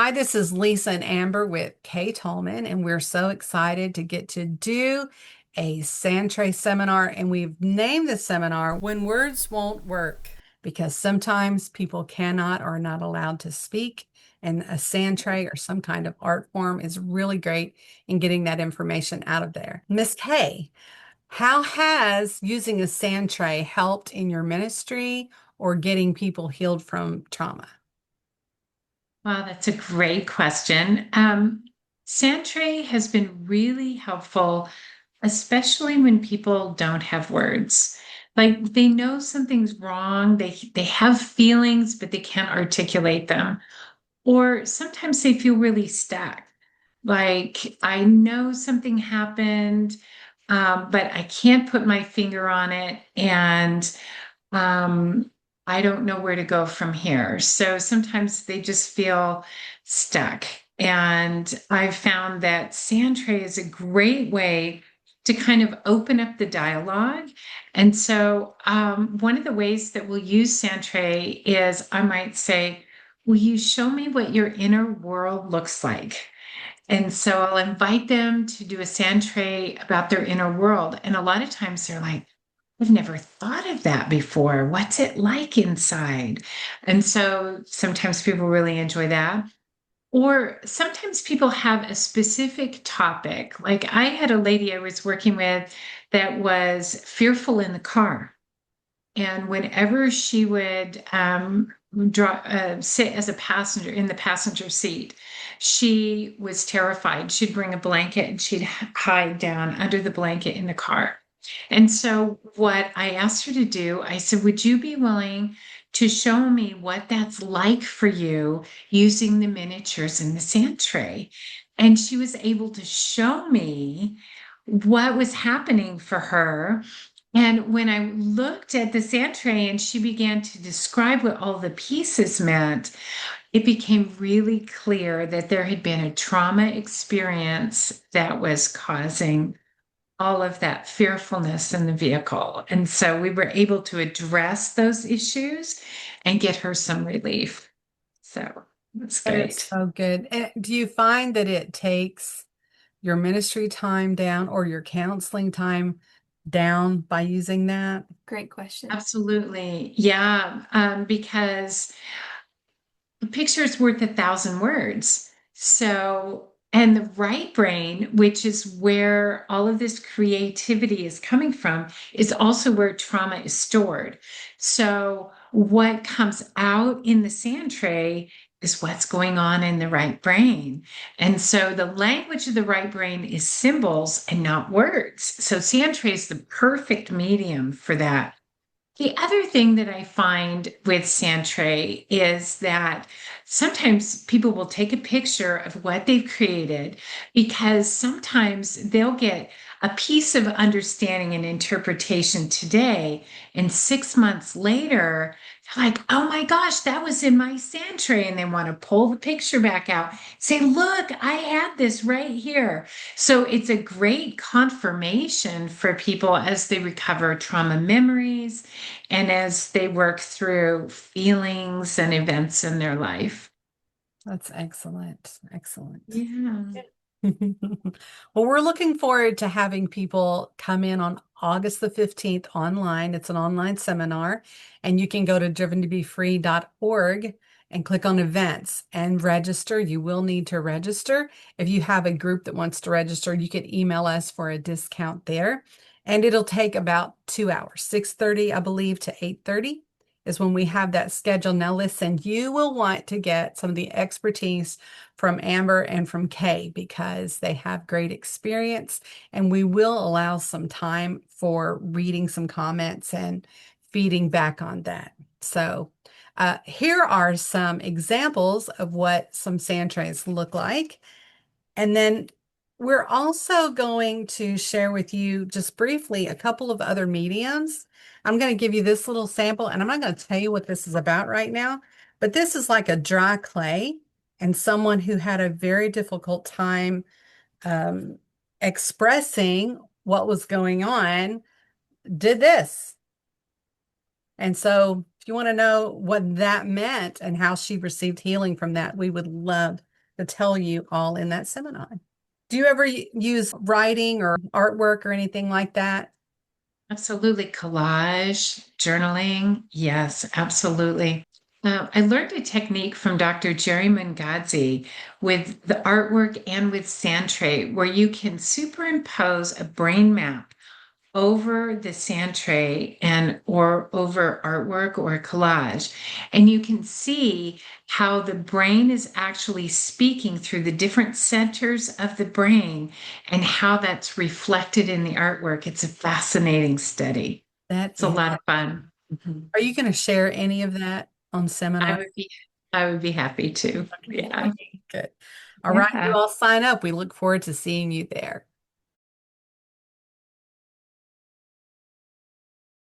Hi, this is Lisa and Amber with Tolman, and we're so excited to get to do a sandtray seminar. And we've named the seminar When Words Won't Work, because sometimes people cannot or are not allowed to speak. And a sandtray or some kind of art form is really great in getting that information out of there. Miss Kay, how has using a sandtray helped in your ministry or getting people healed from trauma? Wow, that's a great question. Sandtray has been really helpful, especially when people don't have words. Like they know something's wrong, they have feelings, but they can't articulate them. Or sometimes they feel really stuck. Like I know something happened, but I can't put my finger on it, and um, I don't know where to go from here. So sometimes they just feel stuck. And I've found that Sandtray is a great way to kind of open up the dialogue. And so one of the ways that we'll use Sandtray is I might say, will you show me what your inner world looks like? And so I'll invite them to do a Sandtray about their inner world. And a lot of times they're like, I've never thought of that before. What's it like inside? And so sometimes people really enjoy that. Or sometimes people have a specific topic. Like I had a lady I was working with that was fearful in the car. And whenever she would sit as a passenger in the passenger seat, she was terrified. She'd bring a blanket and she'd hide down under the blanket in the car. And so, what I asked her to do, I said, would you be willing to show me what that's like for you using the miniatures in the sand tray? And she was able to show me what was happening for her. And when I looked at the sand tray and she began to describe what all the pieces meant, it became really clear that there had been a trauma experience that was causing all of that fearfulness in the vehicle. And so we were able to address those issues and get her some relief. So that's That is great. so good. And do you find that it takes your ministry time down or your counseling time down by using that? Great question. Absolutely. Yeah. Because a picture is worth 1,000 words. So, and the right brain, which is where all of this creativity is coming from, is also where trauma is stored. So, what comes out in the sand tray is what's going on in the right brain. And so, the language of the right brain is symbols and not words. So, sand tray is the perfect medium for that. The other thing that I find with Sandtray is that sometimes people will take a picture of what they've created because sometimes they'll get a piece of understanding and interpretation today, and 6 months later, they're like, oh my gosh, that was in my Sandtray. And they want to pull the picture back out, say, look, I had this right here. So it's a great confirmation for people as they recover trauma memories and as they work through feelings and events in their life. That's excellent. Excellent. Yeah. Well, we're looking forward to having people come in on August the 15th online. It's an online seminar, and you can go to driventobefree.org and click on events and register. You will need to register. If you have a group that wants to register, you can email us for a discount there. And it'll take about 2 hours, 6:30, I believe, to 8:30 is when we have that schedule. Now, listen, you will want to get some of the expertise from Amber and from Kay because they have great experience, and we will allow some time for reading some comments and feeding back on that. So, here are some examples of what some sand trays look like. And then we're also going to share with you just briefly a couple of other mediums. I'm going to give you this little sample, and I'm not going to tell you what this is about right now, but this is like a dry clay, and someone who had a very difficult time um, expressing what was going on did this. And so if you want to know what that meant and how she received healing from that, we would love to tell you all in that seminar. Do you ever use writing or artwork or anything like that? Absolutely. Collage, journaling. Yes, absolutely. I learned a technique from Dr. Jerry Mungazzi with the artwork and with sandtray, where you can superimpose a brain map over the sand tray and or over artwork or a collage, and you can see how the brain is actually speaking through the different centers of the brain and how that's reflected in the artwork. It's a fascinating study. That It's a is. lot of fun. Mhm. Are you going to share any of that on I seminar? would be I would be happy to. Okay, Yeah. good. All right, you Yeah. all sign up. We look forward to seeing you there.